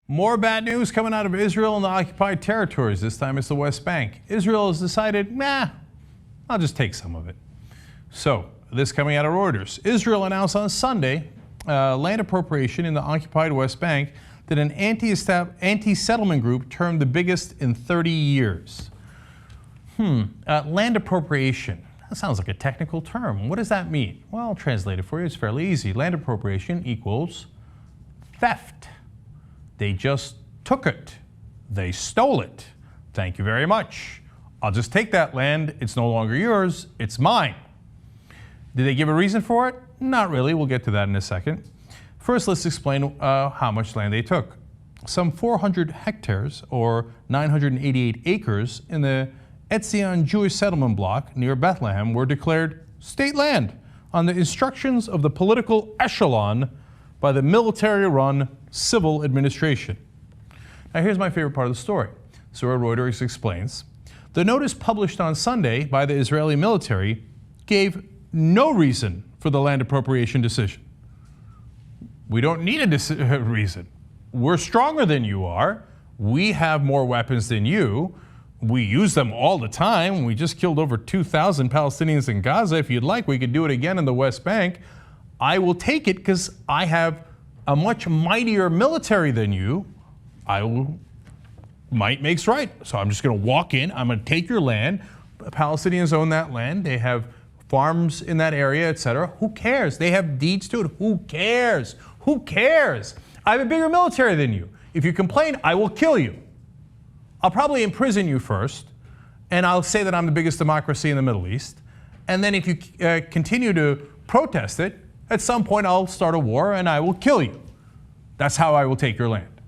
More bad news coming out of Israel and the occupied territories. This time it's the West Bank. Israel has decided, I'll just take some of it. So, this coming out of Reuters. Israel announced on Sunday land appropriation in the occupied West Bank that an anti-settlement group termed the biggest in 30 years. Land appropriation. That sounds like a technical term. What does that mean? Well, I'll translate it for you. It's fairly easy. Land appropriation equals theft. They just took it. They stole it. Thank you very much. I'll just take that land. It's no longer yours. It's mine. Did they give a reason for it? Not really. We'll get to that in a second. First, let's explain how much land they took. Some 400 hectares, or 988 acres, in the Etzion Jewish settlement block near Bethlehem were declared state land on the instructions of the political echelon by the military-run civil administration. Now here's my favorite part of the story. So Reuters explains, the notice published on Sunday by the Israeli military gave no reason for the land appropriation decision. We don't need a reason. We're stronger than you are. We have more weapons than you. We use them all the time. We just killed over 2,000 Palestinians in Gaza. If you'd like, we could do it again in the West Bank. I will take it because I have a much mightier military than you. Might makes right. So I'm just going to walk in. I'm going to take your land. Palestinians own that land. They have farms in that area, etc. Who cares? They have deeds to it. Who cares? Who cares? I have a bigger military than you. If you complain, I will kill you. I'll probably imprison you first, and I'll say that I'm the biggest democracy in the Middle East. And then if you continue to protest it, at some point I'll start a war and I will kill you. That's how I will take your land.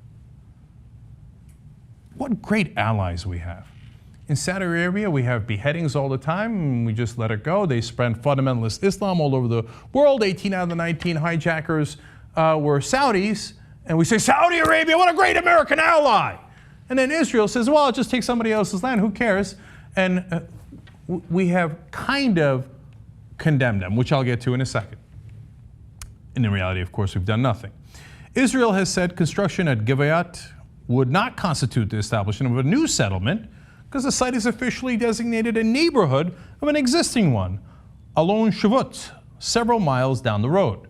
What great allies we have. In Saudi Arabia, we have beheadings all the time, and we just let it go. They spread fundamentalist Islam all over the world. 18 out of the 19 hijackers were Saudis, and we say, Saudi Arabia, what a great American ally! And then Israel says, well, just take somebody else's land, who cares? And we have kind of condemned them, which I'll get to in a second. And in reality, of course, we've done nothing. Israel has said construction at Gibeat would not constitute the establishment of a new settlement because the site is officially designated a neighborhood of an existing one, Alon Shavut, several miles down the road.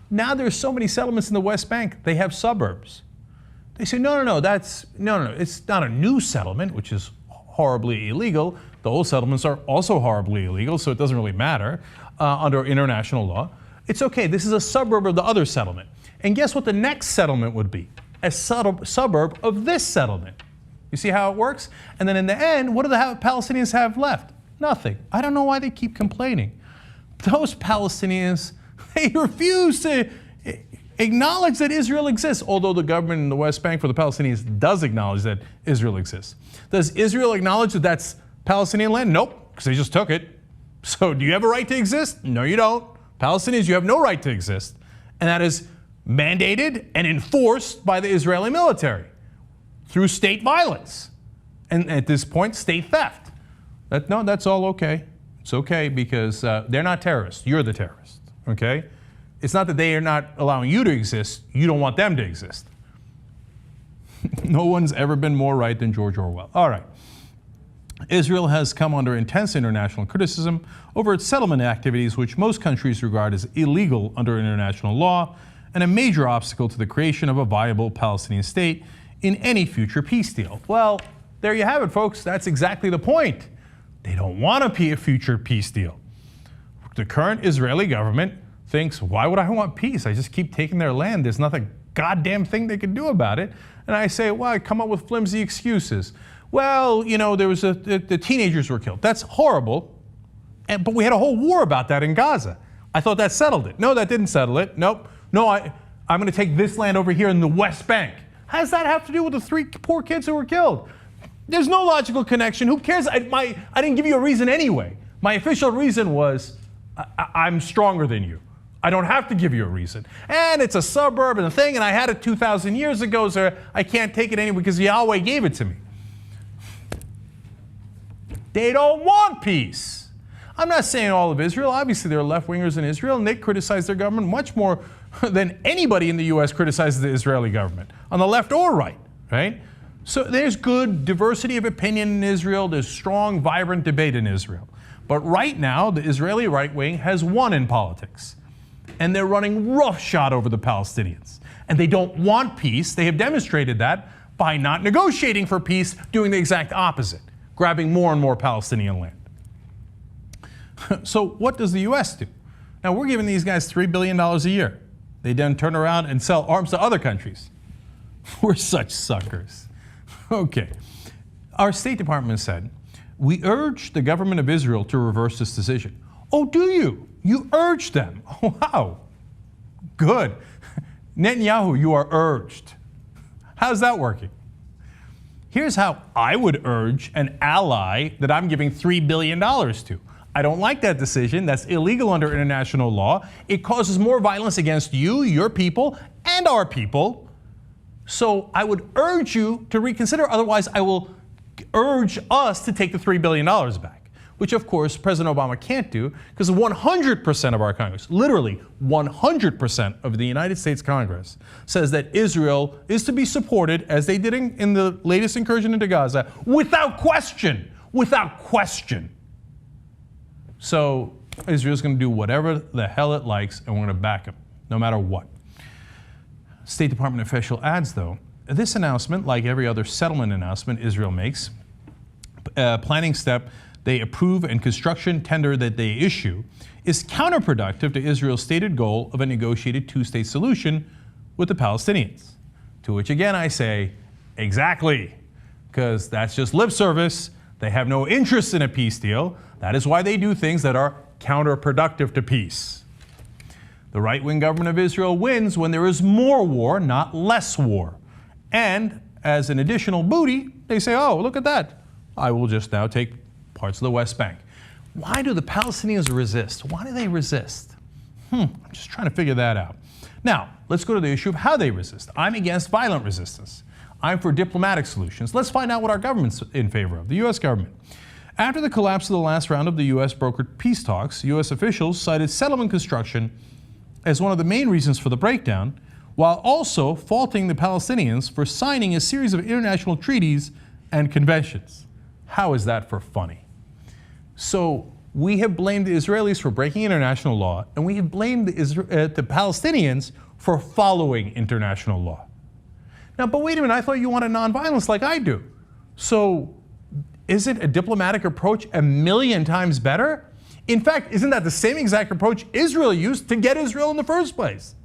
Now there's so many settlements in the West Bank, they have suburbs. They say, no, it's not a new settlement, which is horribly illegal. The old settlements are also horribly illegal, so it doesn't really matter under international law. It's okay, this is a suburb of the other settlement. And guess what the next settlement would be? A suburb of this settlement. You see how it works? And then in the end, what do the Palestinians have left? Nothing. I don't know why they keep complaining. Those Palestinians, they refuse to acknowledge that Israel exists, although the government in the West Bank for the Palestinians does acknowledge that Israel exists. Does Israel acknowledge that that's Palestinian land? Nope, because they just took it. So do you have a right to exist? No, you don't. Palestinians, you have no right to exist. And that is mandated and enforced by the Israeli military through state violence. And at this point, state theft. That's all okay. It's okay because they're not terrorists. You're the terrorist, okay? It's not that they are not allowing you to exist. You don't want them to exist. No one's ever been more right than George Orwell. All right. Israel has come under intense international criticism over its settlement activities, which most countries regard as illegal under international law and a major obstacle to the creation of a viable Palestinian state in any future peace deal. Well, there you have it, folks. That's exactly the point. They don't want a future peace deal. The current Israeli government thinks, why would I want peace? I just keep taking their land. There's not a goddamn thing they can do about it. And I say, well, I come up with flimsy excuses. Well, there was the teenagers were killed. That's horrible. But we had a whole war about that in Gaza. I thought that settled it. No, that didn't settle it. Nope. No, I'm going to take this land over here in the West Bank. How does that have to do with the 3 poor kids who were killed? There's no logical connection. Who cares? I didn't give you a reason anyway. My official reason was I'm stronger than you. I don't have to give you a reason. And it's a suburb and a thing, and I had it 2,000 years ago, so I can't take it anyway because Yahweh gave it to me. They don't want peace. I'm not saying all of Israel. Obviously, there are left-wingers in Israel, and they criticize their government much more than anybody in the U.S. criticizes the Israeli government, on the left or right, right? So there's good diversity of opinion in Israel. There's strong, vibrant debate in Israel. But right now, the Israeli right wing has won in politics. And they're running roughshod over the Palestinians. And they don't want peace. They have demonstrated that by not negotiating for peace, doing the exact opposite, grabbing more and more Palestinian land. So what does the U.S. do? Now, we're giving these guys $3 billion a year. They then turn around and sell arms to other countries. We're such suckers. Okay. Our State Department said, we urge the government of Israel to reverse this decision. Oh, do you? You urge them. Oh, wow. Good. Netanyahu, you are urged. How's that working? Here's how I would urge an ally that I'm giving $3 billion to. I don't like that decision. That's illegal under international law. It causes more violence against you, your people, and our people. So I would urge you to reconsider. Otherwise, I will urge us to take the $3 billion back, which, of course, President Obama can't do because 100% of our Congress, literally 100% of the United States Congress, says that Israel is to be supported, as they did in the latest incursion into Gaza, without question. Without question. So Israel's going to do whatever the hell it likes, and we're going to back them, no matter what. State Department official adds, though, this announcement, like every other settlement announcement Israel makes, planning step they approve and construction tender that they issue, is counterproductive to Israel's stated goal of a negotiated two-state solution with the Palestinians. To which again I say, exactly, because that's just lip service. They have no interest in a peace deal. That is why they do things that are counterproductive to peace. The right-wing government of Israel wins when there is more war, not less war. And as an additional booty, they say, oh, look at that. I will just now take parts of the West Bank. Why do the Palestinians resist? Why do they resist? I'm just trying to figure that out. Now, let's go to the issue of how they resist. I'm against violent resistance. I'm for diplomatic solutions. Let's find out what our government's in favor of, the U.S. government. After the collapse of the last round of the U.S. brokered peace talks, U.S. officials cited settlement construction as one of the main reasons for the breakdown, while also faulting the Palestinians for signing a series of international treaties and conventions. How is that for funny? So we have blamed the Israelis for breaking international law, and we have blamed the Palestinians for following international law. Now, but wait a minute, I thought you wanted nonviolence like I do. So isn't a diplomatic approach a million times better? In fact, isn't that the same exact approach Israel used to get Israel in the first place?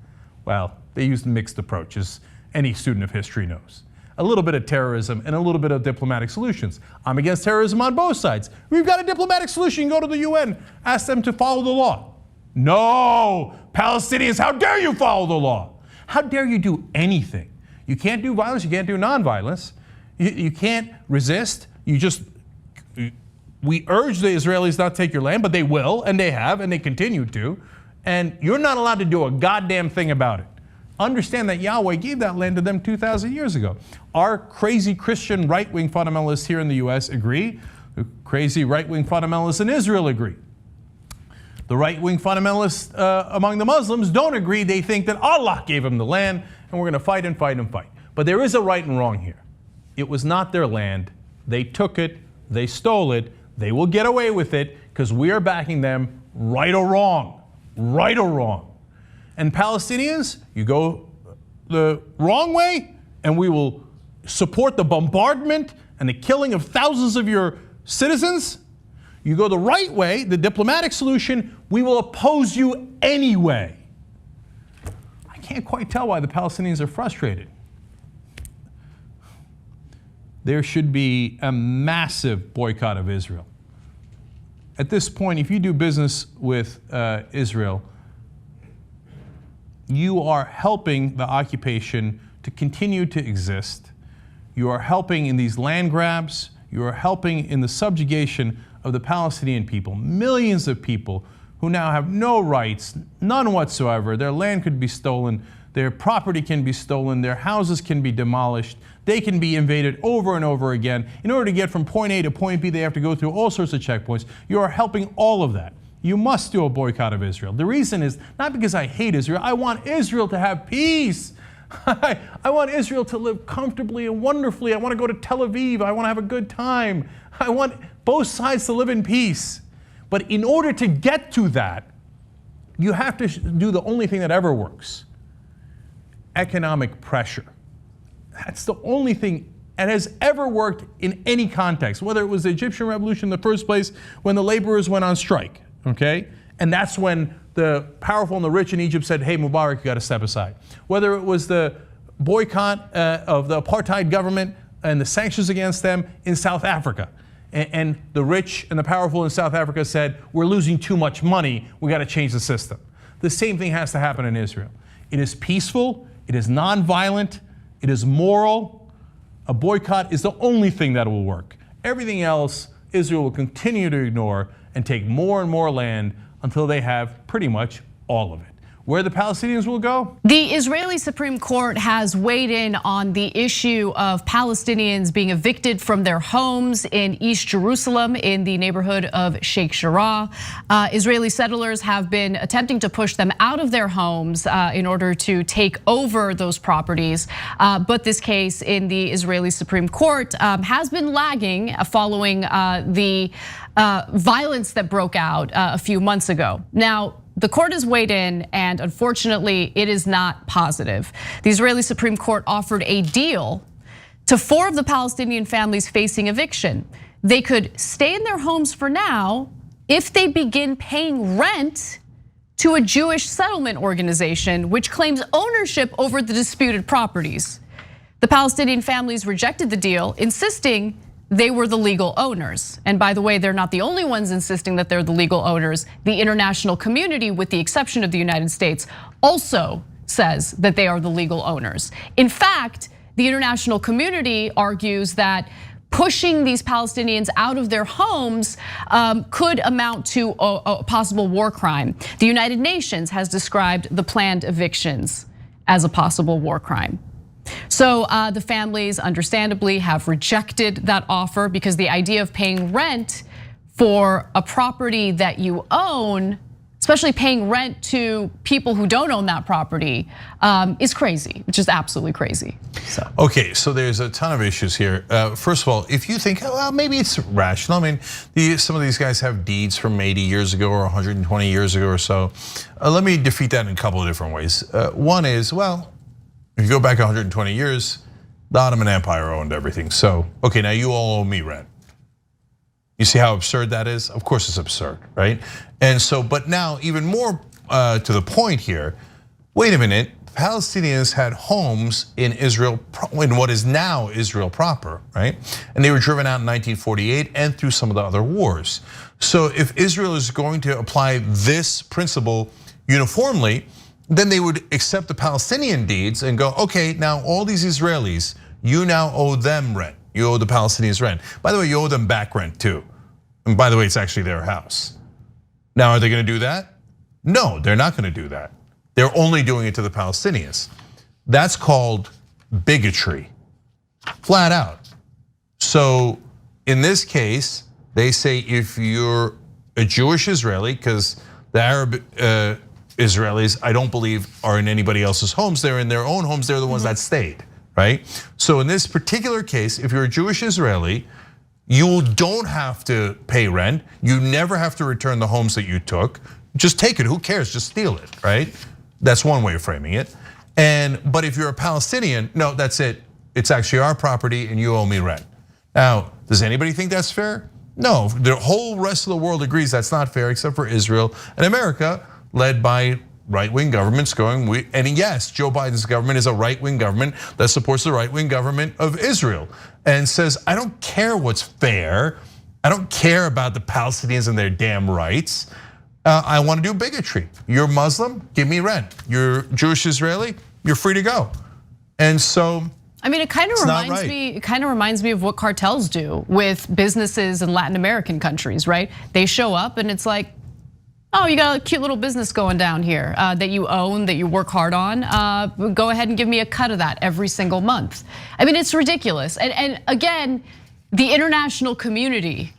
Well, they used mixed approaches, any student of history knows. A little bit of terrorism and a little bit of diplomatic solutions. I'm against terrorism on both sides. We've got a diplomatic solution. Go to the UN, ask them to follow the law. No, Palestinians, how dare you follow the law? How dare you do anything? You can't do violence, you can't do nonviolence. You can't resist. We urge the Israelis not to take your land, but they will, and they have, and they continue to. And you're not allowed to do a goddamn thing about it. Understand that Yahweh gave that land to them 2,000 years ago. Our crazy Christian right-wing fundamentalists here in the U.S. agree. The crazy right-wing fundamentalists in Israel agree. The right-wing fundamentalists among the Muslims don't agree. They think that Allah gave them the land, and we're going to fight and fight and fight. But there is a right and wrong here. It was not their land. They took it. They stole it. They will get away with it because we are backing them, right or wrong. Right or wrong. And Palestinians, you go the wrong way, and we will support the bombardment and the killing of thousands of your citizens. You go the right way, the diplomatic solution, we will oppose you anyway. I can't quite tell why the Palestinians are frustrated. There should be a massive boycott of Israel. At this point, if you do business with Israel, you are helping the occupation to continue to exist. You are helping in these land grabs. You are helping in the subjugation of the Palestinian people. Millions of people who now have no rights, none whatsoever. Their land could be stolen. Their property can be stolen. Their houses can be demolished. They can be invaded over and over again. In order to get from point A to point B, they have to go through all sorts of checkpoints. You are helping all of that. You must do a boycott of Israel. The reason is not because I hate Israel. I want Israel to have peace. I want Israel to live comfortably and wonderfully. I want to go to Tel Aviv. I want to have a good time. I want both sides to live in peace. But in order to get to that, you have to do the only thing that ever works: economic pressure. That's the only thing that has ever worked in any context, whether it was the Egyptian revolution in the first place when the laborers went on strike, okay? And that's when the powerful and the rich in Egypt said, hey, Mubarak, you got to step aside. Whether it was the boycott of the apartheid government and the sanctions against them in South Africa. And the rich and the powerful in South Africa said, we're losing too much money, we got to change the system. The same thing has to happen in Israel. It is peaceful, it is nonviolent, it is moral. A boycott is the only thing that will work. Everything else, Israel will continue to ignore and take more and more land until they have pretty much all of it. Where the Palestinians will go? The Israeli Supreme Court has weighed in on the issue of Palestinians being evicted from their homes in East Jerusalem in the neighborhood of Sheikh Jarrah. Israeli settlers have been attempting to push them out of their homes in order to take over those properties. But this case in the Israeli Supreme Court has been lagging following the violence that broke out a few months ago. Now, the court has weighed in, and unfortunately, it is not positive. The Israeli Supreme Court offered a deal to 4 of the Palestinian families facing eviction. They could stay in their homes for now if they begin paying rent to a Jewish settlement organization, which claims ownership over the disputed properties. The Palestinian families rejected the deal, insisting they were the legal owners. And by the way, they're not the only ones insisting that they're the legal owners. The international community, with the exception of the United States, also says that they are the legal owners. In fact, the international community argues that pushing these Palestinians out of their homes could amount to a possible war crime. The United Nations has described the planned evictions as a possible war crime. So the families understandably have rejected that offer because the idea of paying rent for a property that you own, especially paying rent to people who don't own that property, is crazy, which is absolutely crazy. So. Okay, so there's a ton of issues here. First of all, if you think, well, maybe it's rational. I mean, some of these guys have deeds from 80 years ago or 120 years ago or so. Let me defeat that in a couple of different ways. One is, well, if you go back 120 years, the Ottoman Empire owned everything. So, okay, now you all owe me rent. You see how absurd that is? Of course it's absurd, right? And so, but now even more to the point here, wait a minute, Palestinians had homes in Israel, in what is now Israel proper, right? And they were driven out in 1948 and through some of the other wars. So if Israel is going to apply this principle uniformly, then they would accept the Palestinian deeds and go, okay, now all these Israelis, you now owe them rent. You owe the Palestinians rent. By the way, you owe them back rent too. And by the way, it's actually their house. Now, are they gonna do that? No, they're not gonna do that. They're only doing it to the Palestinians. That's called bigotry, flat out. So in this case, they say if you're a Jewish Israeli, because the Arab Israelis, I don't believe, are in anybody else's homes. They're in their own homes. They're the ones that stayed, right? So in this particular case, if you're a Jewish Israeli, you don't have to pay rent. You never have to return the homes that you took. Just take it, who cares, just steal it, right? That's one way of framing it. But if you're a Palestinian, no, that's it. It's actually our property and you owe me rent. Now, does anybody think that's fair? No, the whole rest of the world agrees that's not fair except for Israel and America, led by right-wing governments going, and yes, Joe Biden's government is a right-wing government that supports the right-wing government of Israel and says, I don't care what's fair. I don't care about the Palestinians and their damn rights. I want to do bigotry. You're Muslim, give me rent. You're Jewish Israeli, you're free to go. And so, I mean, it kind of reminds me of what cartels do with businesses in Latin American countries, right? They show up and it's like, oh, you got a cute little business going down here that you own, that you work hard on. Go ahead and give me a cut of that every single month. I mean, it's ridiculous. And again, the international community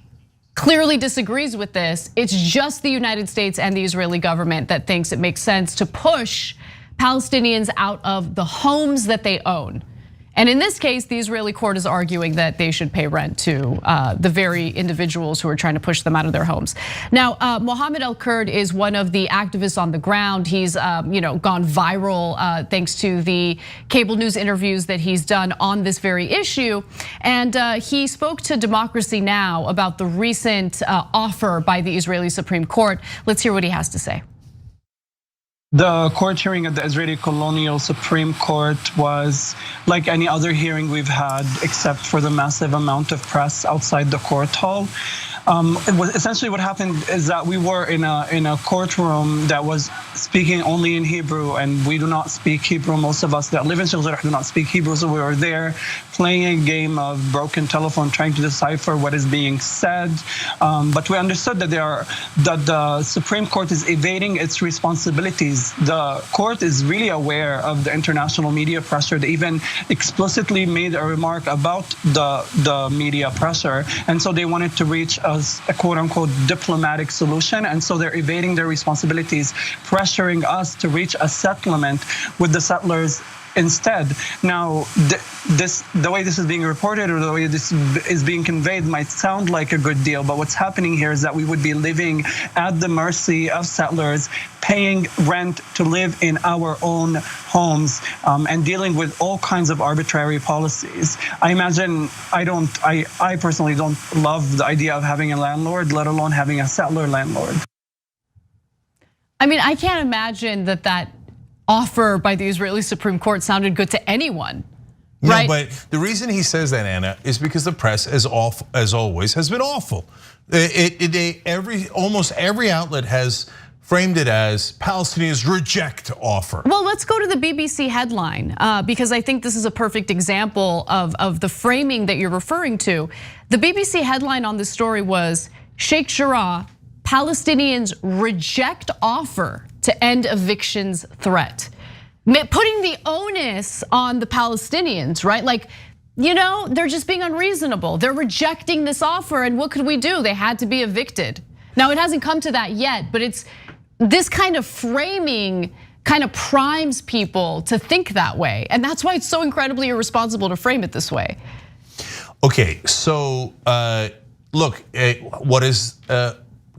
clearly disagrees with this. It's just the United States and the Israeli government that thinks it makes sense to push Palestinians out of the homes that they own. And in this case, the Israeli court is arguing that they should pay rent to the very individuals who are trying to push them out of their homes. Now, Mohammed El-Kurd is one of the activists on the ground. He's gone viral thanks to the cable news interviews that he's done on this very issue. And he spoke to Democracy Now! About the recent offer by the Israeli Supreme Court. Let's hear what he has to say. The court hearing at the Israeli Colonial Supreme Court was like any other hearing we've had, except for the massive amount of press outside the court hall. Essentially what happened is that we were in a courtroom that was speaking only in Hebrew, and we do not speak Hebrew. Most of us that live in Sheikh Jarrah do not speak Hebrew, so we were there playing a game of broken telephone, trying to decipher what is being said. But we understood that the Supreme Court is evading its responsibilities. The court is really aware of the international media pressure. They even explicitly made a remark about the media pressure, and so they wanted to reach a quote-unquote diplomatic solution, and so they're evading their responsibilities, pressuring us to reach a settlement with the settlers instead. Now, the way this is being reported or the way this is being conveyed might sound like a good deal, but what's happening here is that we would be living at the mercy of settlers, paying rent to live in our own homes, and dealing with all kinds of arbitrary policies. I imagine, I personally don't love the idea of having a landlord, let alone having a settler landlord. I mean, I can't imagine that offer by the Israeli Supreme Court sounded good to anyone. Right? No, but the reason he says that, Anna, is because the press, as always, has been awful. Almost every outlet has framed it as Palestinians reject offer. Well, let's go to the BBC headline, because I think this is a perfect example of the framing that you're referring to. The BBC headline on this story was, Sheikh Jarrah, Palestinians reject offer to end evictions threat. Putting the onus on the Palestinians, right? Like, they're just being unreasonable. They're rejecting this offer, and what could we do? They had to be evicted. Now, it hasn't come to that yet, but it's this kind of framing kind of primes people to think that way. And that's why it's so incredibly irresponsible to frame it this way. Okay, so look, what is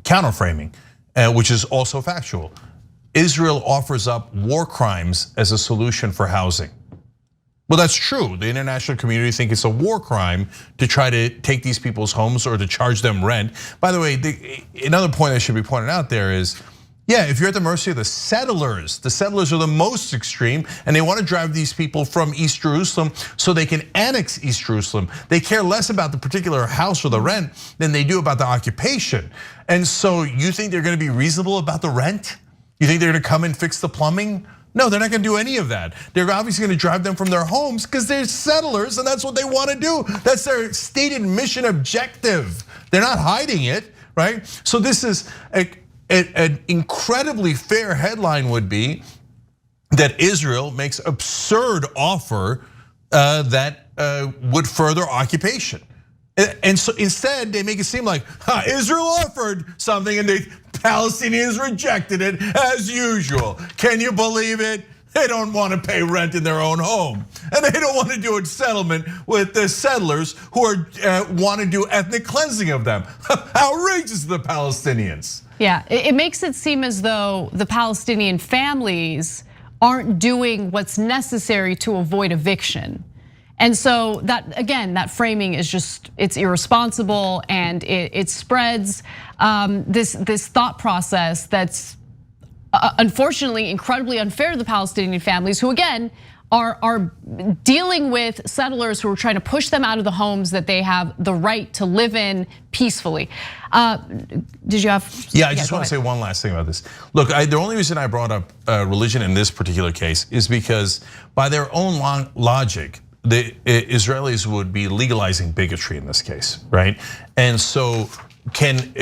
counterframing, which is also factual. Israel offers up war crimes as a solution for housing. Well, that's true. The international community think it's a war crime to try to take these people's homes or to charge them rent. By the way, another point that should be pointed out there is, yeah, if you're at the mercy of the settlers are the most extreme, and they want to drive these people from East Jerusalem so they can annex East Jerusalem. They care less about the particular house or the rent than they do about the occupation. And so you think they're going to be reasonable about the rent? You think they're going to come and fix the plumbing? No, they're not going to do any of that. They're obviously going to drive them from their homes because they're settlers and that's what they want to do. That's their stated mission objective. They're not hiding it, right? So this is an incredibly fair headline would be that Israel makes absurd offer that would further occupation. And so instead they make it seem like Israel offered something and the Palestinians rejected it as usual. Can you believe it? They don't want to pay rent in their own home, and they don't want to do a settlement with the settlers who want to do ethnic cleansing of them. Outrageous to the Palestinians. Yeah, it makes it seem as though the Palestinian families aren't doing what's necessary to avoid eviction. And so that, again, that framing is just, it's irresponsible, and it spreads this thought process that's unfortunately incredibly unfair to the Palestinian families, who again are dealing with settlers who are trying to push them out of the homes that they have the right to live in peacefully. Did you have? Yeah, I just want to say one last thing about this. Look, the only reason I brought up religion in this particular case is because by their own logic, the Israelis would be legalizing bigotry in this case, right? And so Can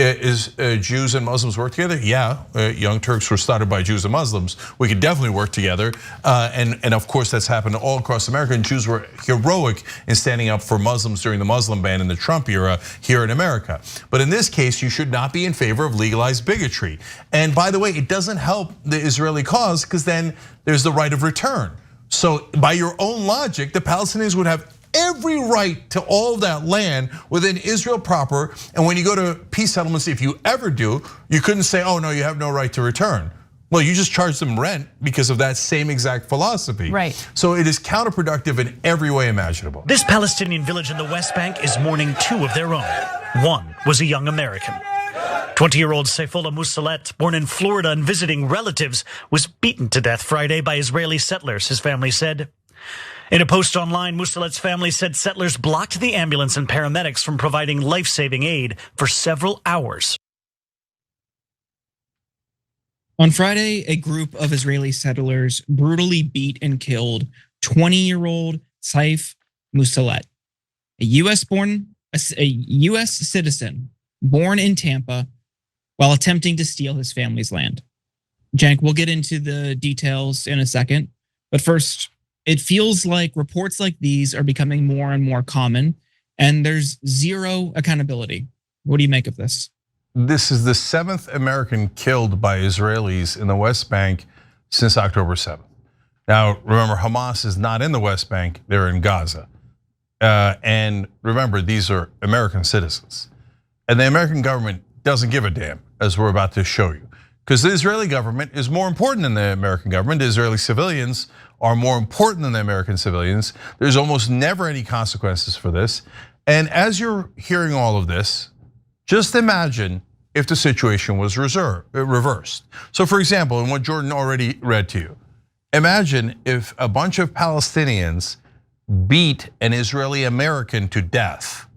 Jews and Muslims work together? Yeah, Young Turks were started by Jews and Muslims. We could definitely work together, and of course that's happened all across America. And Jews were heroic in standing up for Muslims during the Muslim ban in the Trump era here in America. But in this case, you should not be in favor of legalized bigotry. And by the way, it doesn't help the Israeli cause because then there's the right of return. So by your own logic, the Palestinians would have every right to all of that land within Israel proper. And when you go to peace settlements, if you ever do, you couldn't say, oh no, you have no right to return. Well, you just charge them rent because of that same exact philosophy. Right. So it is counterproductive in every way imaginable. This Palestinian village in the West Bank is mourning two of their own. One was a young American. 20-year-old Saifullah Musalet, born in Florida and visiting relatives, was beaten to death Friday by Israeli settlers, his family said. In a post online, Musalet's family said settlers blocked the ambulance and paramedics from providing life-saving aid for several hours. On Friday, a group of Israeli settlers brutally beat and killed 20-year-old Saif Musalet, a U.S. citizen born in Tampa, while attempting to steal his family's land. Cenk, we'll get into the details in a second, but first, it feels like reports like these are becoming more and more common, and there's zero accountability. What do you make of this? This is the 7th American killed by Israelis in the West Bank since October 7th. Now, remember, Hamas is not in the West Bank, they're in Gaza. And remember, these are American citizens. And the American government doesn't give a damn, as we're about to show you. Because the Israeli government is more important than the American government. The Israeli civilians are more important than the American civilians. There's almost never any consequences for this. And as you're hearing all of this, just imagine if the situation was reversed. So for example, in what Jordan already read to you, imagine if a bunch of Palestinians beat an Israeli American to death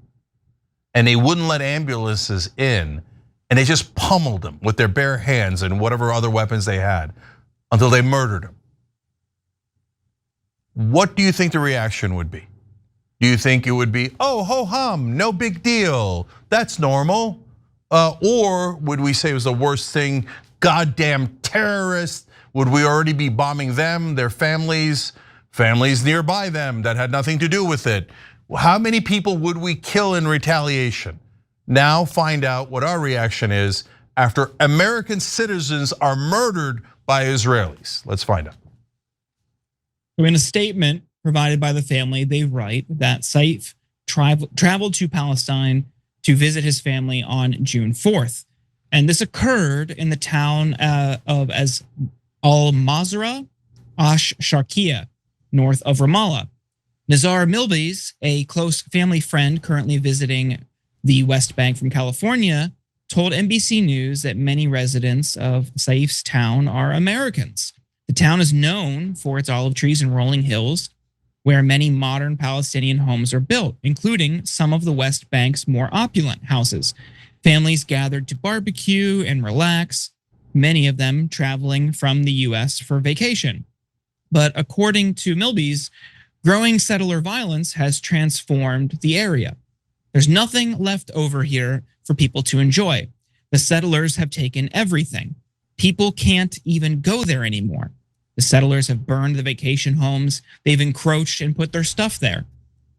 and they wouldn't let ambulances in and they just pummeled them with their bare hands and whatever other weapons they had until they murdered him. What do you think the reaction would be? Do you think it would be, oh, ho hum, no big deal, that's normal? Or would we say it was the worst thing, goddamn terrorists? Would we already be bombing them, their families nearby them that had nothing to do with it? How many people would we kill in retaliation? Now find out what our reaction is after American citizens are murdered by Israelis. Let's find out. In a statement provided by the family, they write that Saif traveled to Palestine to visit his family on June 4th. And this occurred in the town of as Al-Mazrah Ash-Sharqiya, north of Ramallah. Nizar Milbys, a close family friend currently visiting the West Bank from California, told NBC News that many residents of Saif's town are Americans. The town is known for its olive trees and rolling hills, where many modern Palestinian homes are built, including some of the West Bank's more opulent houses. Families gathered to barbecue and relax, many of them traveling from the US for vacation. But according to Milbys, growing settler violence has transformed the area. There's nothing left over here for people to enjoy. The settlers have taken everything. People can't even go there anymore. The settlers have burned the vacation homes. They've encroached and put their stuff there.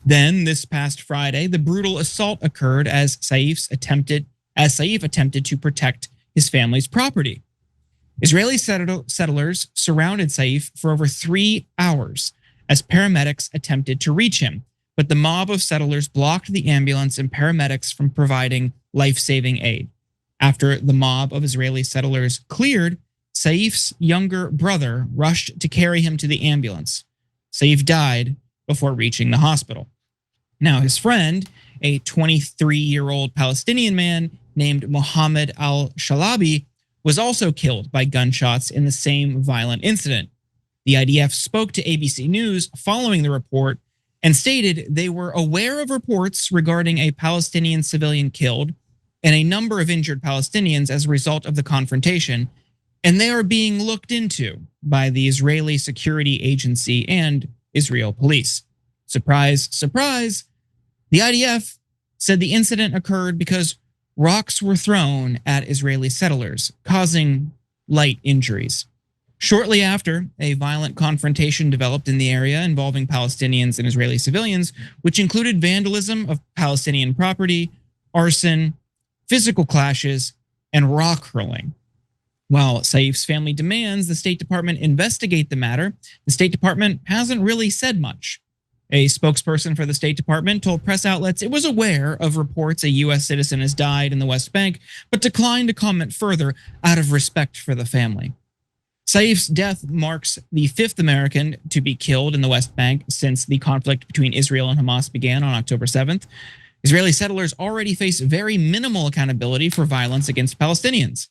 Then this past Friday, the brutal assault occurred as Saif attempted to protect his family's property. Israeli settlers surrounded Saif for over 3 hours as paramedics attempted to reach him. But the mob of settlers blocked the ambulance and paramedics from providing life-saving aid. After the mob of Israeli settlers cleared, Saif's younger brother rushed to carry him to the ambulance. Saif died before reaching the hospital. Now, his friend, a 23-year-old Palestinian man named Mohammed al-Shalabi, was also killed by gunshots in the same violent incident. The IDF spoke to ABC News following the report and stated they were aware of reports regarding a Palestinian civilian killed and a number of injured Palestinians as a result of the confrontation, and they are being looked into by the Israeli Security Agency and Israel police. Surprise, surprise. The IDF said the incident occurred because rocks were thrown at Israeli settlers, causing light injuries. Shortly after, a violent confrontation developed in the area involving Palestinians and Israeli civilians, which included vandalism of Palestinian property, arson, physical clashes, and rock hurling. While Saif's family demands the State Department investigate the matter, the State Department hasn't really said much. A spokesperson for the State Department told press outlets it was aware of reports a U.S. citizen has died in the West Bank, but declined to comment further out of respect for the family. Saif's death marks the fifth American to be killed in the West Bank since the conflict between Israel and Hamas began on October 7th. Israeli settlers already face very minimal accountability for violence against Palestinians.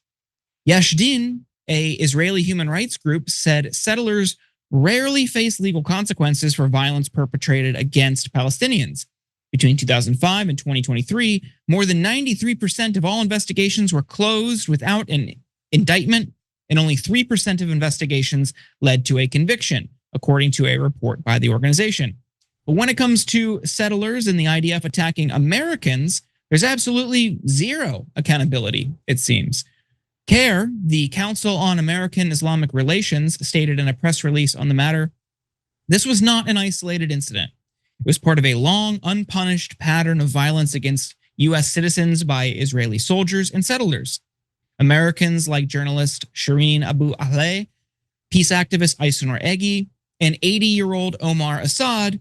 Yesh Din, a Israeli human rights group, said settlers rarely face legal consequences for violence perpetrated against Palestinians. Between 2005 and 2023, more than 93% of all investigations were closed without an indictment, and only 3% of investigations led to a conviction, according to a report by the organization. But when it comes to settlers and the IDF attacking Americans, there's absolutely zero accountability, it seems. CAIR, the Council on American Islamic Relations, stated in a press release on the matter, this was not an isolated incident. It was part of a long, unpunished pattern of violence against US citizens by Israeli soldiers and settlers. Americans like journalist Shireen Abu Akleh, peace activist Aysenur Egi, and 80-year-old Omar Assad,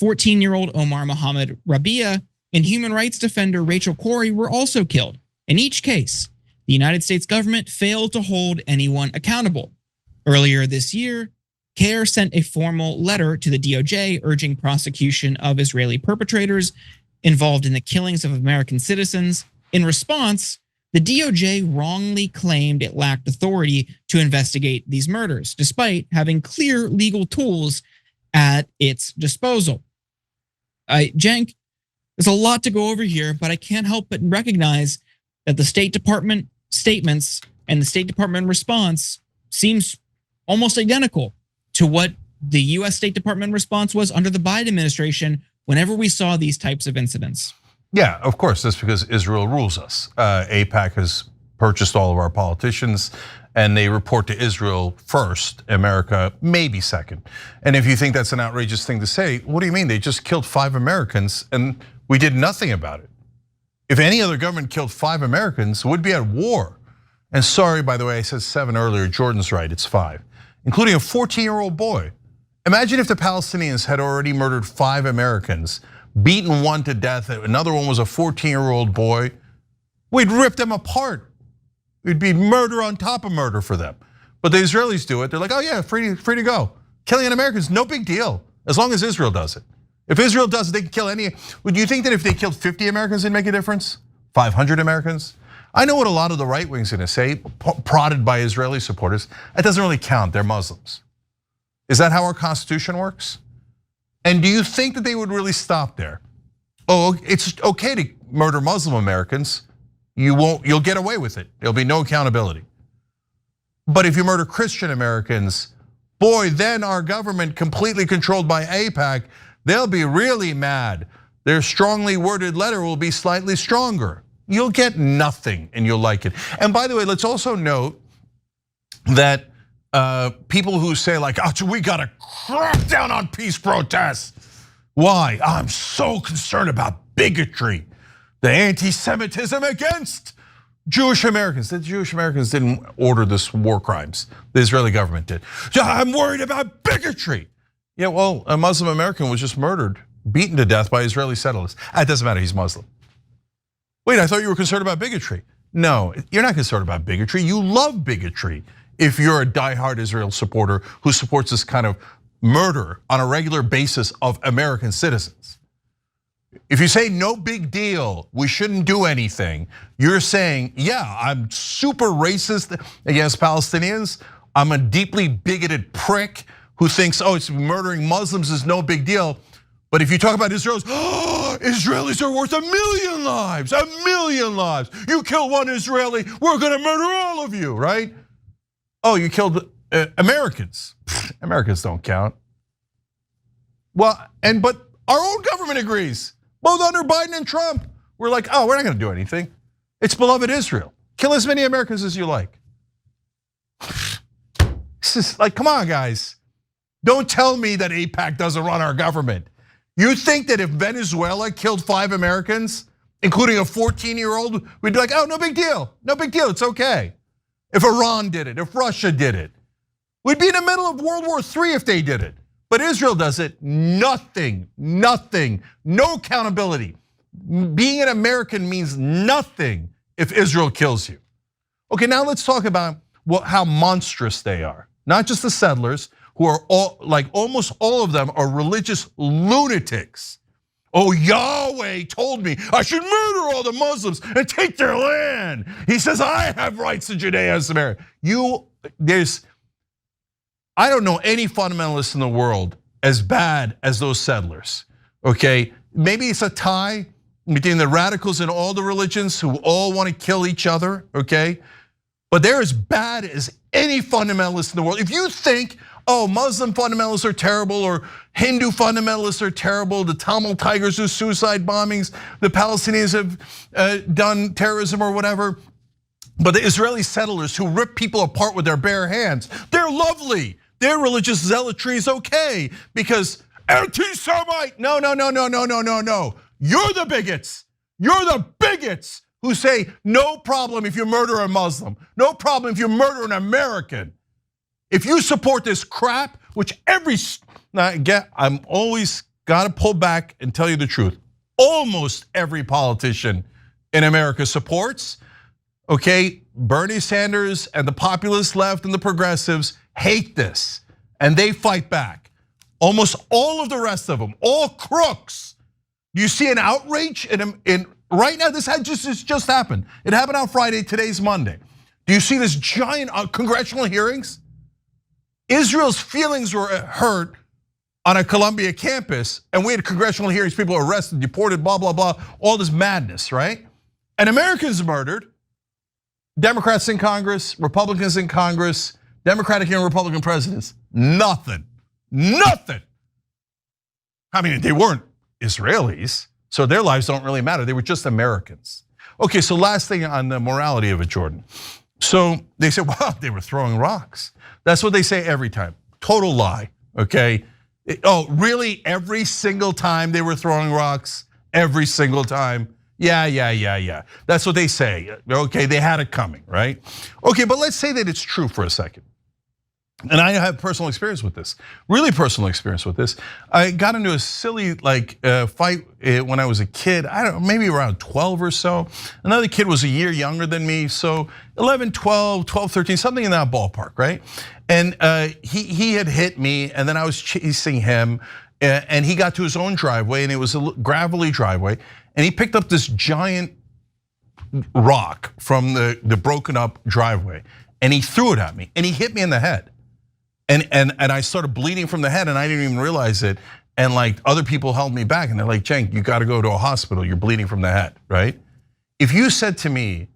14-year-old Omar Mohammed Rabia, and human rights defender Rachel Corrie were also killed. In each case, the United States government failed to hold anyone accountable. Earlier this year, CAIR sent a formal letter to the DOJ urging prosecution of Israeli perpetrators involved in the killings of American citizens. In response, the DOJ wrongly claimed it lacked authority to investigate these murders, despite having clear legal tools at its disposal. Cenk, there's a lot to go over here, but I can't help but recognize that the State Department statements and the State Department response seems almost identical to what the US State Department response was under the Biden administration whenever we saw these types of incidents. Yeah, of course, that's because Israel rules us. AIPAC has purchased all of our politicians and they report to Israel first, America maybe second. And if you think that's an outrageous thing to say, what do you mean? They just killed 5 Americans and we did nothing about it. If any other government killed 5 Americans, we'd be at war. And sorry, by the way, I said 7 earlier, Jordan's right, it's 5, including a 14-year-old boy. Imagine if the Palestinians had already murdered 5 Americans, beaten 1 to death, another one was a 14-year-old boy. We'd rip them apart. It'd be murder on top of murder for them. But the Israelis do it, they're like, oh yeah, free to go. Killing Americans, no big deal, as long as Israel does it. If Israel does it, they can kill any. Would you think that if they killed 50 Americans, it'd make a difference? 500 Americans? I know what a lot of the right wing's gonna say, prodded by Israeli supporters. That doesn't really count, they're Muslims. Is that how our Constitution works? And do you think that they would really stop there? Oh, it's okay to murder Muslim Americans. You'll get away with it. There'll be no accountability. But if you murder Christian Americans, boy, then our government, completely controlled by AIPAC, they'll be really mad. Their strongly worded letter will be slightly stronger. You'll get nothing and you'll like it. And by the way, let's also note that people who say like, oh, we gotta crack down on peace protests. Why? I'm so concerned about bigotry, the anti-Semitism against Jewish Americans. The Jewish Americans didn't order this war crimes. The Israeli government did. I'm worried about bigotry. Yeah, well, a Muslim American was just murdered, beaten to death by Israeli settlers. It doesn't matter, he's Muslim. Wait, I thought you were concerned about bigotry. No, you're not concerned about bigotry. You love bigotry if you're a diehard Israel supporter who supports this kind of murder on a regular basis of American citizens. If you say no big deal, we shouldn't do anything, you're saying, yeah, I'm super racist against Palestinians. I'm a deeply bigoted prick who thinks, oh, it's murdering Muslims is no big deal. But if you talk about Israelis, oh, Israelis are worth 1 million lives, 1 million lives. You kill 1 Israeli, we're gonna murder all of you, right? Oh, you killed Americans. Americans don't count. Well, but our own government agrees. Both under Biden and Trump. We're like, oh, we're not gonna do anything. It's beloved Israel. Kill as many Americans as you like. This is like, come on, guys. Don't tell me that AIPAC doesn't run our government. You think that if Venezuela killed 5 Americans, including a 14-year-old, we'd be like, oh, no big deal. No big deal, it's okay. If Iran did it, if Russia did it, we'd be in the middle of World War III if they did it. But Israel does it, nothing, no accountability. Being an American means nothing if Israel kills you. Okay, now let's talk about how monstrous they are. Not just the settlers, who are all, like almost all of them are religious lunatics. Oh, Yahweh told me I should murder all the Muslims and take their land. He says I have rights to Judea and Samaria. I don't know any fundamentalists in the world as bad as those settlers, okay? Maybe it's a tie between the radicals and all the religions who all want to kill each other, okay? But they're as bad as any fundamentalist in the world. If you think, oh, Muslim fundamentalists are terrible or Hindu fundamentalists are terrible, the Tamil Tigers do suicide bombings, the Palestinians have done terrorism or whatever, but the Israeli settlers who rip people apart with their bare hands, they're lovely. Their religious zealotry is okay because anti-Semite, no. You're the bigots. You're the bigots who say no problem if you murder a Muslim, no problem if you murder an American. If you support this crap, which I'm always gotta pull back and tell you the truth. Almost every politician in America supports, okay? Bernie Sanders and the populist left and the progressives hate this and they fight back. Almost all of the rest of them, all crooks. Do you see an outrage in right now? This just happened. It happened on Friday, today's Monday. Do you see this giant congressional hearings? Israel's feelings were hurt on a Columbia campus, and we had congressional hearings, people arrested, deported, blah, blah, blah, all this madness, right? And Americans murdered, Democrats in Congress, Republicans in Congress, Democratic and Republican presidents, nothing. I mean, they weren't Israelis, so their lives don't really matter. They were just Americans. Okay, so last thing on the morality of it, Jordan. So they said, wow, they were throwing rocks. That's what they say every time. Total lie, okay? Oh, really? Every single time they were throwing rocks? Every single time? Yeah. That's what they say. Okay, they had it coming, right? Okay, but let's say that it's true for a second. And I have personal experience with this, really personal experience with this. I got into a silly fight when I was a kid, I don't know, maybe around 12 or so. Another kid was a year younger than me, so 11, 12, 13, something in that ballpark, right? And he had hit me, and then I was chasing him, and he got to his own driveway, and it was a gravelly driveway, and he picked up this giant rock from the broken up driveway, and he threw it at me, and he hit me in the head. And I started bleeding from the head, and I didn't even realize it. And like other people held me back, and they're like, Cenk, you got to go to a hospital. You're bleeding from the head, right? If you said to me,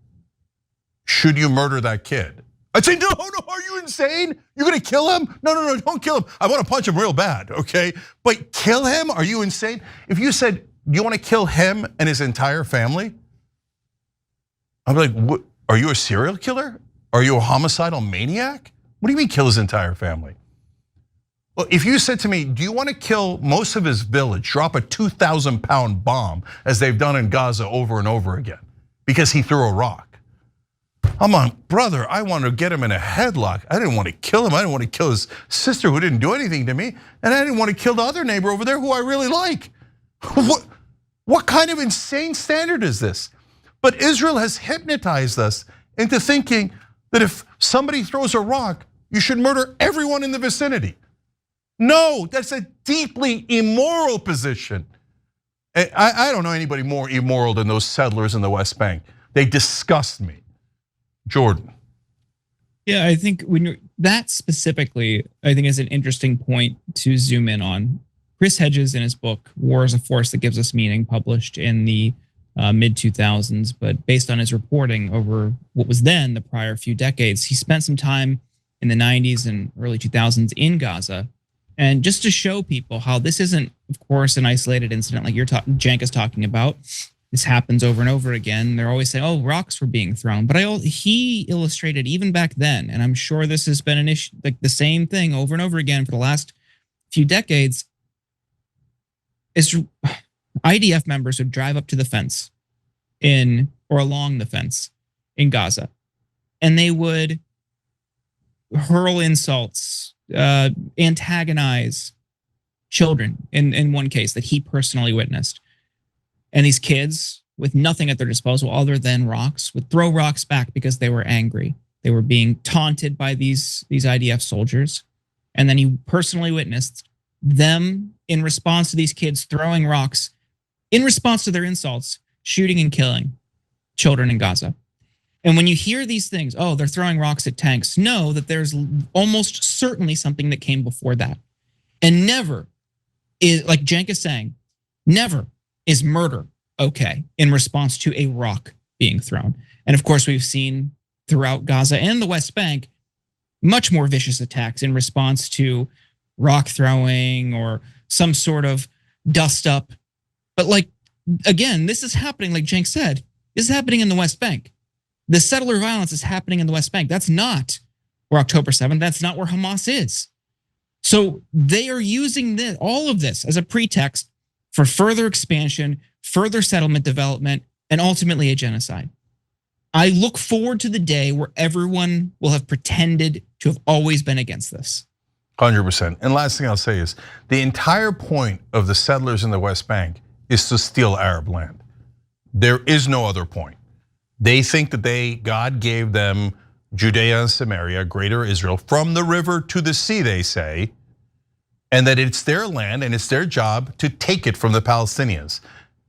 should you murder that kid? I'd say, no, are you insane? You're gonna kill him? No, don't kill him. I want to punch him real bad, okay? But kill him? Are you insane? If you said, do you want to kill him and his entire family? I'm like, what? Are you a serial killer? Are you a homicidal maniac? What do you mean kill his entire family? Well, if you said to me, do you want to kill most of his village, drop a 2,000-pound bomb as they've done in Gaza over and over again because he threw a rock? I'm on, brother, I want to get him in a headlock. I didn't want to kill him. I didn't want to kill his sister who didn't do anything to me. And I didn't want to kill the other neighbor over there who I really like. What kind of insane standard is this? But Israel has hypnotized us into thinking that if somebody throws a rock, you should murder everyone in the vicinity. No, that's a deeply immoral position. I don't know anybody more immoral than those settlers in the West Bank. They disgust me. Jordan. Yeah, I think that specifically, I think is an interesting point to zoom in on. Chris Hedges in his book, War is a Force That Gives Us Meaning, published in the mid-2000s, but based on his reporting over what was then the prior few decades, he spent some time in the 90s and early 2000s in Gaza. And just to show people how this isn't, of course, an isolated incident like Cenk is talking about, this happens over and over again. They're always saying, "Oh, rocks were being thrown," but he illustrated even back then, and I'm sure this has been an issue, like the same thing over and over again for the last few decades. Is IDF members would drive up to the fence or along the fence in Gaza, and they would hurl insults, antagonize children in one case that he personally witnessed. And these kids, with nothing at their disposal other than rocks, would throw rocks back because they were angry. They were being taunted by these IDF soldiers. And then he personally witnessed them, in response to these kids throwing rocks, in response to their insults, shooting and killing children in Gaza. And when you hear these things, oh, they're throwing rocks at tanks, know that there's almost certainly something that came before that. And never is, like Cenk is saying, never is murder okay in response to a rock being thrown. And of course, we've seen throughout Gaza and the West Bank much more vicious attacks in response to rock throwing or some sort of dust up. But like, again, this is happening, like Cenk said, this is happening in the West Bank. The settler violence is happening in the West Bank. That's not where October 7th, that's not where Hamas is. So they are using all of this as a pretext for further expansion, further settlement development, and ultimately a genocide. I look forward to the day where everyone will have pretended to have always been against this. 100%. And last thing I'll say is the entire point of the settlers in the West Bank is to steal Arab land. There is no other point. They think that God gave them Judea and Samaria, greater Israel, from the river to the sea, they say, and that it's their land and it's their job to take it from the Palestinians.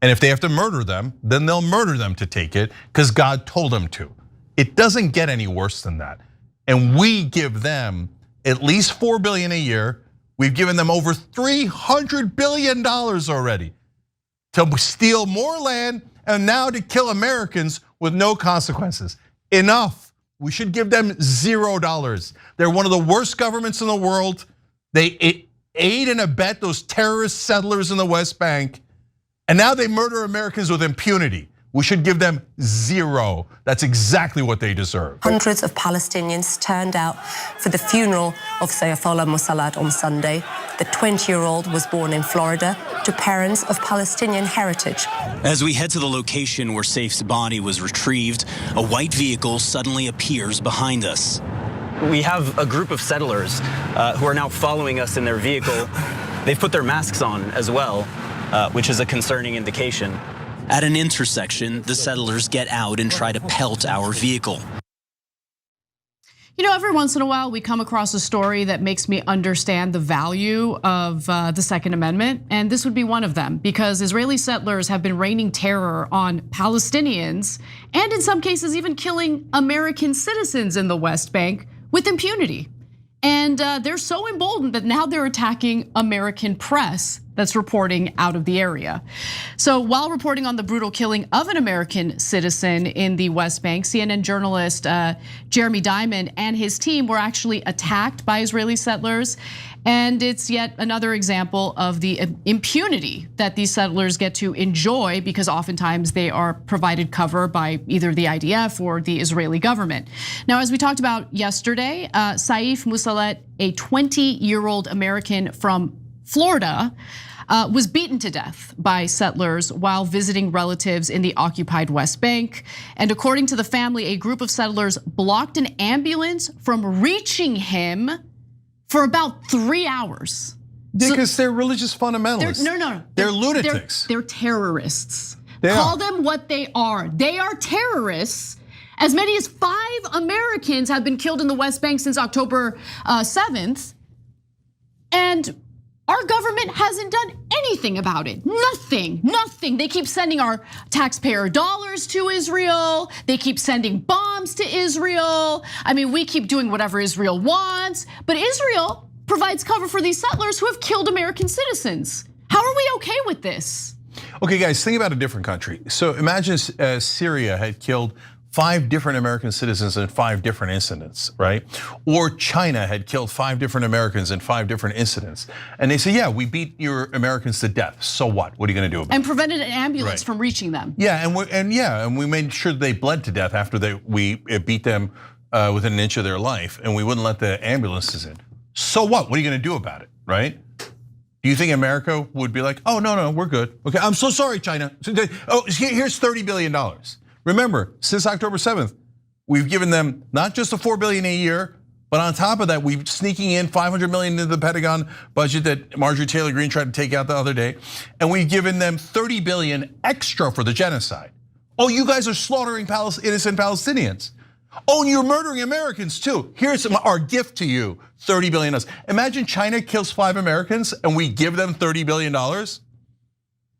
And if they have to murder them, then they'll murder them to take it because God told them to. It doesn't get any worse than that. And we give them at least $4 billion a year. We've given them over $300 billion already to steal more land and now to kill Americans with no consequences. Enough. We should give them $0. They're one of the worst governments in the world. They aid and abet those terrorist settlers in the West Bank, and now they murder Americans with impunity. We should give them $0. That's exactly what they deserve. Hundreds of Palestinians turned out for the funeral of Sayfullah Musalat on Sunday. The 20-year-old was born in Florida to parents of Palestinian heritage. As we head to the location where Saif's body was retrieved, a white vehicle suddenly appears behind us. We have a group of settlers who are now following us in their vehicle. They've put their masks on as well, which is a concerning indication. At an intersection, the settlers get out and try to pelt our vehicle. You know, every once in a while we come across a story that makes me understand the value of the Second Amendment, and this would be one of them, because Israeli settlers have been raining terror on Palestinians, and in some cases even killing American citizens in the West Bank with impunity. And they're so emboldened that now they're attacking American press that's reporting out of the area. So while reporting on the brutal killing of an American citizen in the West Bank, CNN journalist Jeremy Diamond and his team were actually attacked by Israeli settlers. And it's yet another example of the impunity that these settlers get to enjoy, because oftentimes they are provided cover by either the IDF or the Israeli government. Now, as we talked about yesterday, Saif Musalet, a 20-year-old American from Florida, was beaten to death by settlers while visiting relatives in the occupied West Bank. And according to the family, a group of settlers blocked an ambulance from reaching him for about 3 hours. Because they're religious fundamentalists. No. They're lunatics. They're terrorists. They Call are. them what they are. They are terrorists. As many as 5 Americans have been killed in the West Bank since October 7th. And our government hasn't done anything about it. Nothing. They keep sending our taxpayer dollars to Israel. They keep sending bombs to Israel. I mean, we keep doing whatever Israel wants, but Israel provides cover for these settlers who have killed American citizens. How are we okay with this? Okay, guys, think about a different country. So imagine Syria had killed 5 different American citizens in 5 different incidents, right? Or China had killed 5 different Americans in 5 different incidents. And they say, yeah, we beat your Americans to death. So what? What are you gonna do about it? And prevented an ambulance from reaching them. Yeah, and we made sure they bled to death after we beat them within an inch of their life, and we wouldn't let the ambulances in. So what? What are you gonna do about it, right? Do you think America would be like, oh, no, we're good. Okay, I'm so sorry, China. Oh, here's $30 billion. Remember, since October 7th, we've given them not just the $4 billion a year, but on top of that, we're sneaking in $500 million into the Pentagon budget that Marjorie Taylor Greene tried to take out the other day. And we've given them $30 billion extra for the genocide. Oh, you guys are slaughtering innocent Palestinians. Oh, and you're murdering Americans too. Here's our gift to you, $30 billion. Imagine China kills 5 Americans and we give them $30 billion.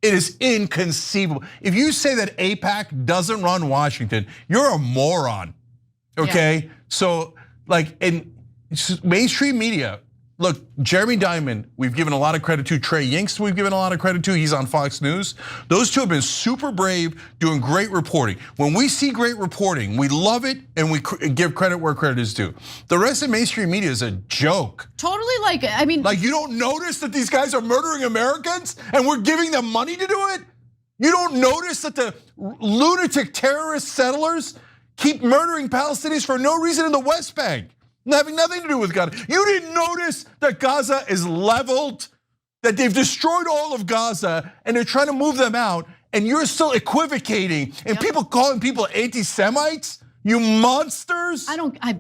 It is inconceivable. If you say that AIPAC doesn't run Washington, you're a moron, okay? Yeah. So like in mainstream media, look, Jeremy Diamond, we've given a lot of credit to. Trey Yingst, we've given a lot of credit to. He's on Fox News. Those 2 have been super brave, doing great reporting. When we see great reporting, we love it and we give credit where credit is due. The rest of mainstream media is a joke. Totally, like you don't notice that these guys are murdering Americans and we're giving them money to do it? You don't notice that the lunatic terrorist settlers keep murdering Palestinians for no reason in the West Bank? Having nothing to do with Gaza. You didn't notice that Gaza is leveled, that they've destroyed all of Gaza and they're trying to move them out, and you're still equivocating and people calling people anti-Semites? You monsters.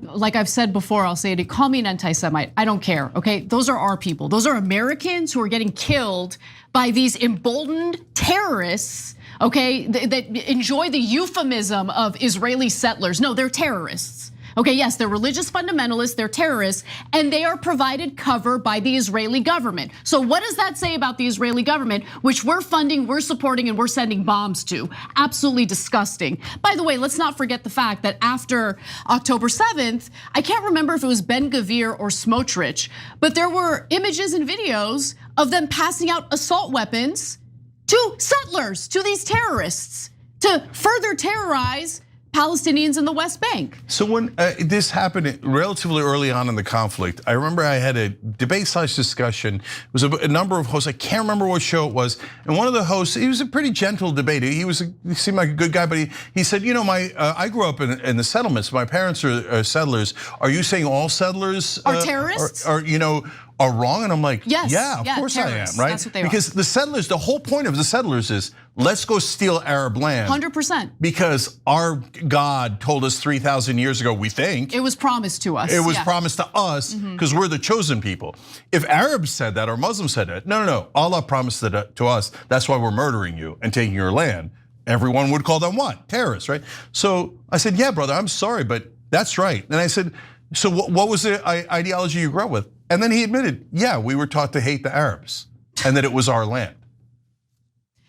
Like I've said before, I'll say it, call me an anti-Semite, I don't care, okay? Those are our people. Those are Americans who are getting killed by these emboldened terrorists, okay? That enjoy the euphemism of Israeli settlers. No, they're terrorists. Okay, yes, they're religious fundamentalists, they're terrorists, and they are provided cover by the Israeli government. So what does that say about the Israeli government, which we're funding, we're supporting, and we're sending bombs to? Absolutely disgusting. By the way, let's not forget the fact that after October 7th, I can't remember if it was Ben Gvir or Smotrich, but there were images and videos of them passing out assault weapons to settlers, to these terrorists, to further terrorize Palestinians in the West Bank. So when this happened relatively early on in the conflict, I remember I had a debate/discussion. It was a number of hosts. I can't remember what show it was. And one of the hosts, he was a pretty gentle debate. He seemed like a good guy, but he said, you know, I grew up in the settlements. My parents are settlers. Are you saying all settlers are terrorists? Are wrong? And I'm like, yes, yeah, of course I am, right? That's what they because the settlers, the whole point of the settlers is let's go steal Arab land. 100%. Because our God told us 3,000 years ago, we think. It was promised to us. It was promised to us because we're the chosen people. If Arabs said that or Muslims said that, no, Allah promised it to us. That's why we're murdering you and taking your land. Everyone would call them what? Terrorists, right? So I said, yeah, brother, I'm sorry, but that's right. And I said, so what was the ideology you grew up with? And then he admitted, yeah, we were taught to hate the Arabs and that it was our land.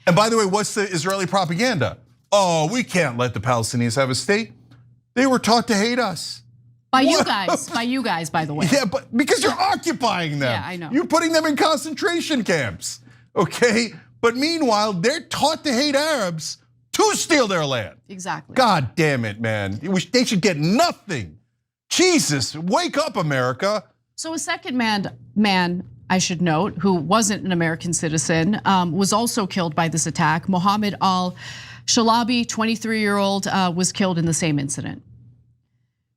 And by the way, what's the Israeli propaganda? Oh, we can't let the Palestinians have a state. They were taught to hate us. By you guys, by the way. Yeah, but because you're occupying them. Yeah, I know. You're putting them in concentration camps, okay? But meanwhile, they're taught to hate Arabs to steal their land. Exactly. God damn it, man. They should get nothing. Jesus, wake up, America. So a second man, I should note, who wasn't an American citizen, was also killed by this attack. Mohammed al-Shalabi, 23-year-old, was killed in the same incident.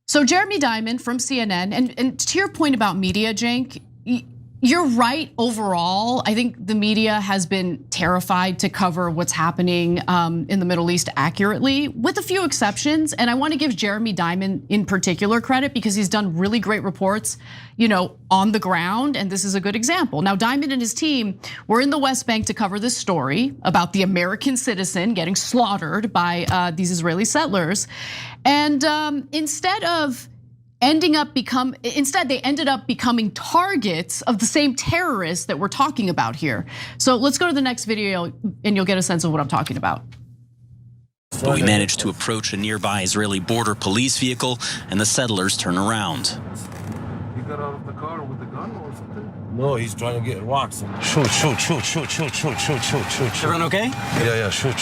So Jeremy Diamond from CNN, and to your point about media, Cenk, you're right overall. I think the media has been terrified to cover what's happening in the Middle East accurately, with a few exceptions. And I want to give Jeremy Diamond in particular credit because he's done really great reports, on the ground, and this is a good example. Now, Diamond and his team were in the West Bank to cover this story about the American citizen getting slaughtered by these Israeli settlers. And instead, they ended up becoming targets of the same terrorists that we're talking about here. So let's go to the next video and you'll get a sense of what I'm talking about. But we managed to approach a nearby Israeli border police vehicle and the settlers turn around. You got out of the car with the gun or something? No, he's trying to get rocks. Shoot. Everyone okay? Yeah, shoot.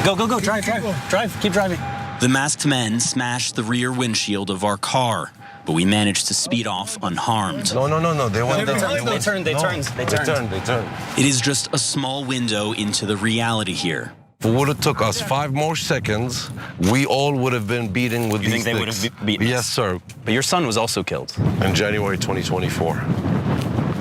Go, drive, keep driving. The masked men smashed the rear windshield of our car, but we managed to speed off unharmed. No. They went down. They turned. It is just a small window into the reality here. If it would have took us 5 more seconds, we all would have been beaten with You these think they would sticks. have beaten us? Yes, sir. But your son was also killed. In January 2024.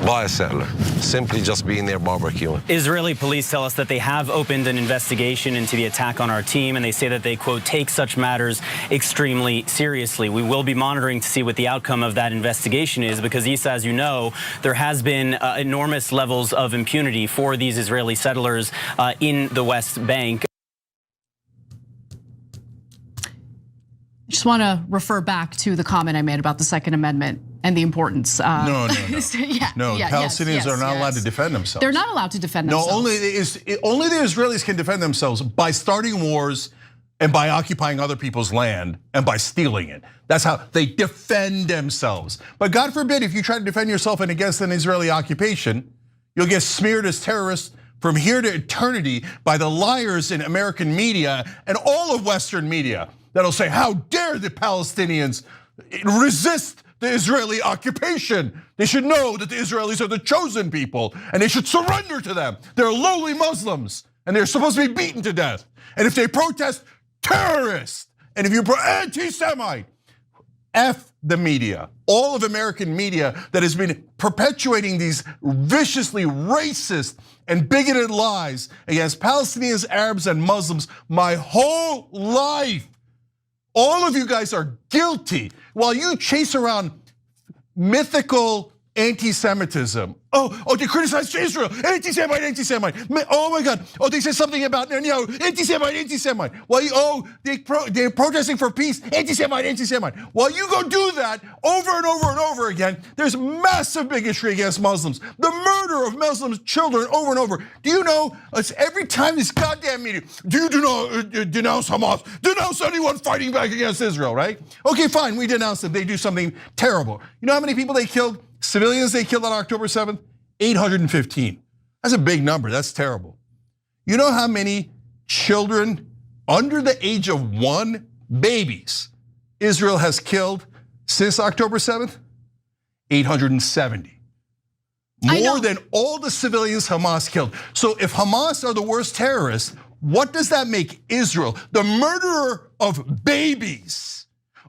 By a settler. Simply just being there barbecuing. Israeli police tell us that they have opened an investigation into the attack on our team, and they say that they, quote, take such matters extremely seriously. We will be monitoring to see what the outcome of that investigation is, because, Issa, as you know, there has been enormous levels of impunity for these Israeli settlers in the West Bank. I just want to refer back to the comment I made about the Second Amendment and the importance. No. Palestinians are not allowed to defend themselves. They're not allowed to defend themselves. No, only the Israelis can defend themselves by starting wars and by occupying other people's land and by stealing it. That's how they defend themselves. But God forbid, if you try to defend yourself and against an Israeli occupation, you'll get smeared as terrorists from here to eternity by the liars in American media and all of Western media that'll say, how dare the Palestinians resist the Israeli occupation? They should know that the Israelis are the chosen people and they should surrender to them. They're lowly Muslims and they're supposed to be beaten to death. And if they protest, terrorists. And if you're anti-Semite, F the media. All of American media that has been perpetuating these viciously racist and bigoted lies against Palestinians, Arabs, and Muslims my whole life. All of you guys are guilty while you chase around mythical anti-Semitism. Oh, they criticized Israel, anti-Semite. Oh my God, they said something about Netanyahu, anti-Semite. Well, they're protesting for peace, anti-Semite. While you go do that over and over again, there's massive bigotry against Muslims. The murder of Muslim children over and over. Do you know, it's every time this goddamn media, do you denounce Hamas? Denounce anyone fighting back against Israel, right? Okay, fine, we denounce them, they do something terrible. You know how many people they killed? Civilians they killed on October 7th? 815. That's a big number, that's terrible. You know how many children under the age of 1, babies, Israel has killed since October 7th? 870. More than all the civilians Hamas killed. So if Hamas are the worst terrorists, what does that make Israel? The murderer of babies.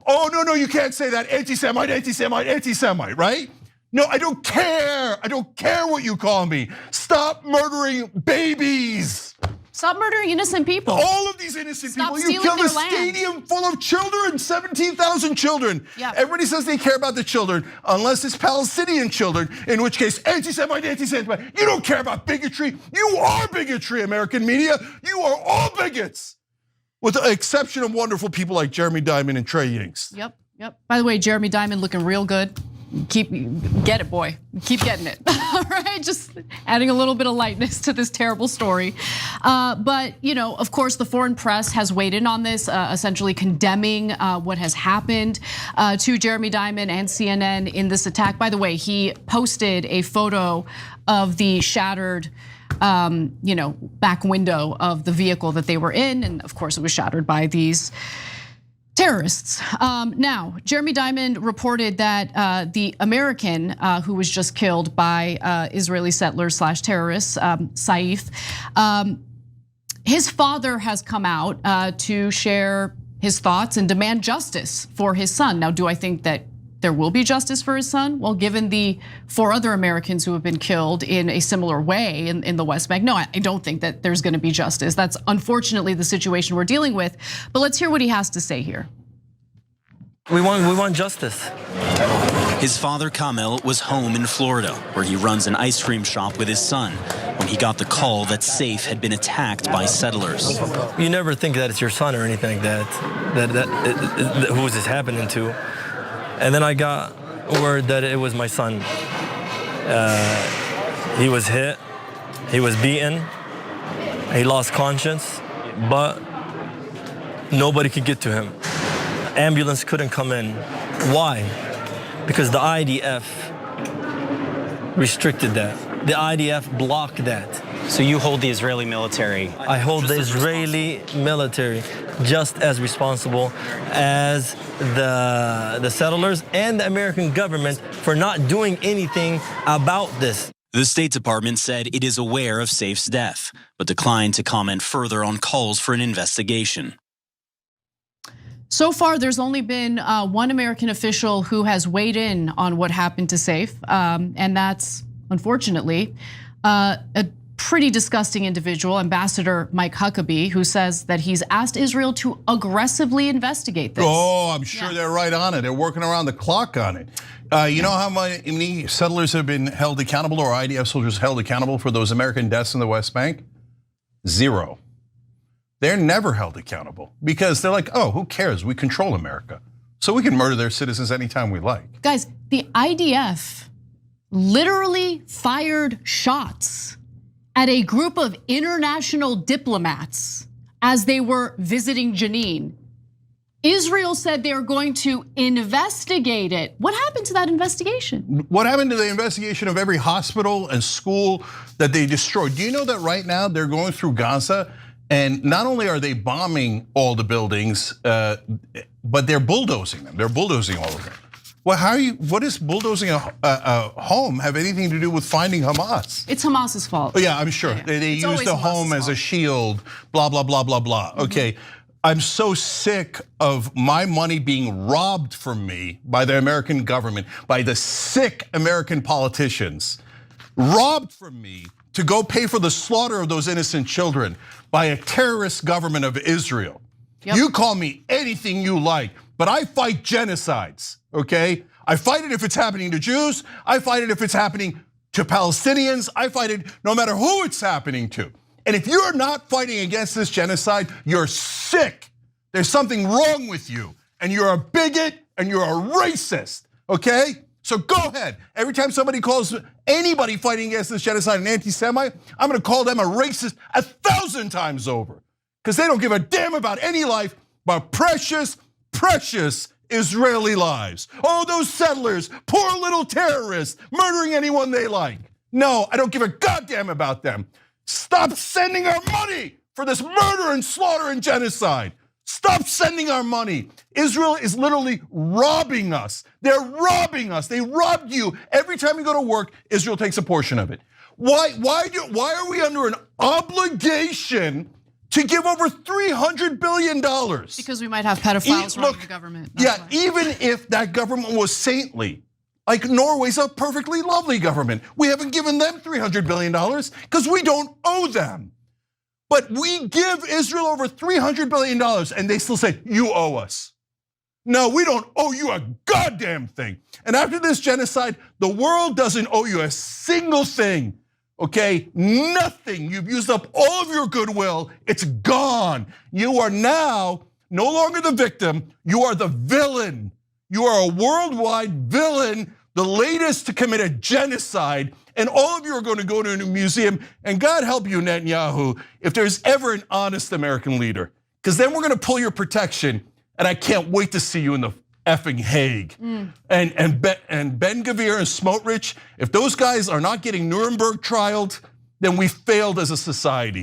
Oh, no, you can't say that, anti-Semite, right? No, I don't care. I don't care what you call me. Stop murdering babies. Stop murdering innocent people. All of these innocent people. You killed a stadium full of children, 17,000 children. Yep. Everybody says they care about the children, unless it's Palestinian children, in which case, anti-Semite. You don't care about bigotry. You are bigotry, American media. You are all bigots. With the exception of wonderful people like Jeremy Diamond and Trey Yingst. Yep. By the way, Jeremy Diamond looking real good. Get it, boy. Keep getting it. All right, just adding a little bit of lightness to this terrible story. But of course, the foreign press has weighed in on this, essentially condemning what has happened to Jeremy Diamond and CNN in this attack. By the way, he posted a photo of the shattered back window of the vehicle that they were in, and of course, it was shattered by these terrorists. Now, Jeremy Diamond reported that the American who was just killed by Israeli settlers / terrorists, Saif, his father has come out to share his thoughts and demand justice for his son. Now, do I think that there will be justice for his son? Well, given the 4 other Americans who have been killed in a similar way in the West Bank, no, I don't think that there's gonna be justice. That's unfortunately the situation we're dealing with. But let's hear what he has to say here. We want justice. His father, Kamel, was home in Florida, where he runs an ice cream shop with his son, when he got the call that Saif had been attacked by settlers. You never think that it's your son or anything like that who is this happening to. And then I got word that it was my son. He was hit, he was beaten, he lost conscience, but nobody could get to him. Ambulance couldn't come in. Why? Because the IDF restricted that. The IDF blocked that. So you hold the Israeli military. I hold the Israeli military just as responsible as the settlers and the American government for not doing anything about this. The State Department said it is aware of Saif's death, but declined to comment further on calls for an investigation. So far, there's only been one American official who has weighed in on what happened to Saif, and that's, unfortunately, a pretty disgusting individual, Ambassador Mike Huckabee, who says that he's asked Israel to aggressively investigate this. Oh, I'm sure they're right on it. They're working around the clock on it. You know how many settlers have been held accountable, or IDF soldiers held accountable for those American deaths in the West Bank? 0. They're never held accountable because they're like, oh, who cares? We control America. So we can murder their citizens anytime we like. Guys, the IDF literally fired shots at a group of international diplomats as they were visiting Jenin. Israel said they are going to investigate it. What happened to that investigation? What happened to the investigation of every hospital and school that they destroyed? Do you know that right now they're going through Gaza, and not only are they bombing all the buildings, but they're bulldozing them. They're bulldozing all of them. Well, what does bulldozing a home have anything to do with finding Hamas? It's Hamas's fault. Oh, yeah, I'm sure. They use the home as a shield, blah, blah, blah, blah, blah. Okay, I'm so sick of my money being robbed from me by the American government, by the sick American politicians, robbed from me to go pay for the slaughter of those innocent children by a terrorist government of Israel. Yep. You call me anything you like, but I fight genocides, okay? I fight it if it's happening to Jews. I fight it if it's happening to Palestinians. I fight it no matter who it's happening to. And if you're not fighting against this genocide, you're sick. There's something wrong with you. And you're a bigot and you're a racist, okay? So go ahead. Every time somebody calls anybody fighting against this genocide an anti-Semite, I'm gonna call them a racist 1,000 times over. Because they don't give a damn about any life but precious, precious Israeli lives. Oh, those settlers, poor little terrorists, murdering anyone they like. No, I don't give a goddamn about them. Stop sending our money for this murder and slaughter and genocide. Stop sending our money. Israel is literally robbing us. They're robbing us. They robbed you. Every time you go to work, Israel takes a portion of it. Why are we under an obligation to give over $300 billion? Because we might have pedophiles running the government. Yeah, even if that government was saintly, like Norway's a perfectly lovely government. We haven't given them $300 billion because we don't owe them. But we give Israel over $300 billion and they still say, you owe us. No, we don't owe you a goddamn thing. And after this genocide, the world doesn't owe you a single thing. Okay, nothing. You've used up all of your goodwill. It's gone. You are now no longer the victim. You are the villain. You are a worldwide villain, the latest to commit a genocide. And all of you are going to go to a museum. And God help you, Netanyahu, if there's ever an honest American leader. Because then we're going to pull your protection. And I can't wait to see you in the effing Hague. And Ben-Gvir and Smotrich, if those guys are not getting Nuremberg trialed, then we failed as a society.